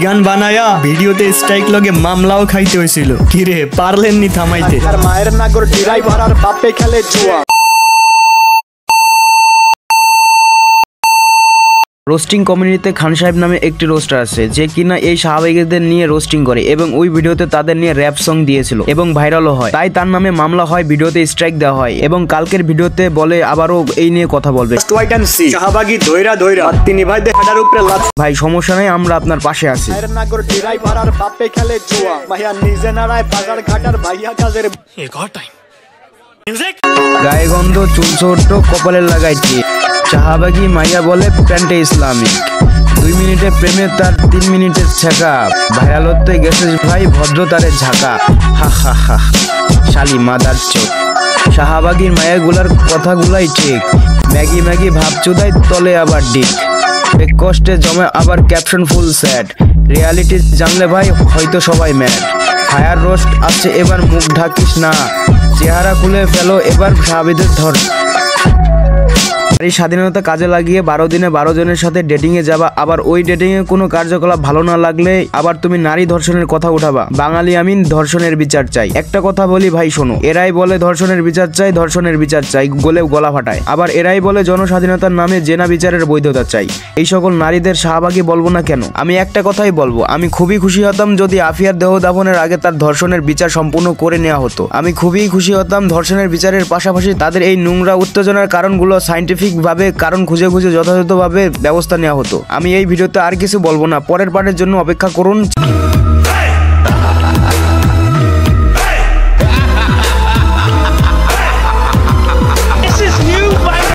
গান বানায়া ভিডিওতে স্ট্রাইক লগে মামলাও খাইতে হয়েছিল। কিরে পারলেননি থামাইতে? আর মায়ের নাগর ড্রাইভার আর বাপে খেলে জুয়া। রোস্টিং কমিউনিটিতে খান সাহেব নামে একটি রোস্টার আছে যে কিনা এই শাহবাগীদের নিয়ে রোস্টিং করে এবং ওই ভিডিওতে তাদের নিয়ে র্যাপ সং দিয়েছিল এবং ভাইরালও হয়, তাই তার নামে মামলা হয়, ভিডিওতে স্ট্রাইক দেওয়া হয় এবং কালকের ভিডিওতে বলে আবারও এই নিয়ে কথা বলবে। শাহবাগী ধইরা ধইরা তিনি ভাই দেখাটার উপরে লাত। ভাই সমস্যা নাই, আমরা আপনার পাশে আছি। মায়ের নাগর ড্রাইভার আর বাপে খেলে জুয়া। ভাইয়া নিজে নাড়ায় বাজার ঘাটার ভাইয়া কাজের। গায়ে গন্ধ, চুল ছোট, কপালে লাগাই টিপ। শাহবাগী মাইয়া বলে প্যান্টে ইসলামিক। 2 মিনিটে প্রেমে তার 3 মিনিটের ছেঁকা। ভাইরাল হতে গেছে ভাই ভদ্রতারে ঝাঁকা। হা হা হা শালি মাদার চোখ। শাহবাগীর মায়াগুলার কথাগুলাই ঠিক। ম্যাগি ম্যাগি ভাব চুদাই তলে আবার ডিক। এক কষ্টে জমে আবার ক্যাপশন ফুল স্যাড। রিয়ালিটি জানলে ভাই হয়তো সবাই ম্যাড। ফায়ার রোস্ট আছে এবার, মুখ ঢাকিস না। চেহারা খুলে ফেলো এবার সাহাবীদের ধর। এই স্বাধীনতা কাজে লাগিয়ে 12 দিনে 12 জনের সাথে ডেটিং এ যাবা, আবার ওই ডেটিং এ কোনো কার্যকলাপ ভালো না লাগলে আবার তুমি নারী ধর্ষণের কথা উঠাবা। বাঙালি আমিন ধর্ষণের বিচার চাই। একটা কথা বলি ভাই শোনো, এরাই বলে ধর্ষণের বিচার চাই, ধর্ষণের বিচার চাই, গোলে গলা ফাটায়। আবার এরাই বলে জনস্বাধীনতার নামে জেনা বিচারের বৈধতা চাই। এই সকল নারীদের শাহবাগী বলবো না কেন? আমি একটা কথাই বলবো, আমি খুবই খুশি হতাম যদি আফিয়ার দেহ দাফনের আগে তার ধর্ষণের বিচার সম্পূর্ণ করে নেওয়া হতো। আমি খুবই খুশি হতাম ধর্ষণের বিচারের পাশাপাশি তাদের এই নোংরা উত্তেজনার কারণগুলো সাইন্টিফিক ভাবে কারণ খুঁজে খুঁজে যথাযথভাবে ব্যবস্থা নেওয়া হতো। আমি এই ভিডিওতে আর কিছু বলবো না, পরের পার্টের জন্য অপেক্ষা করুন।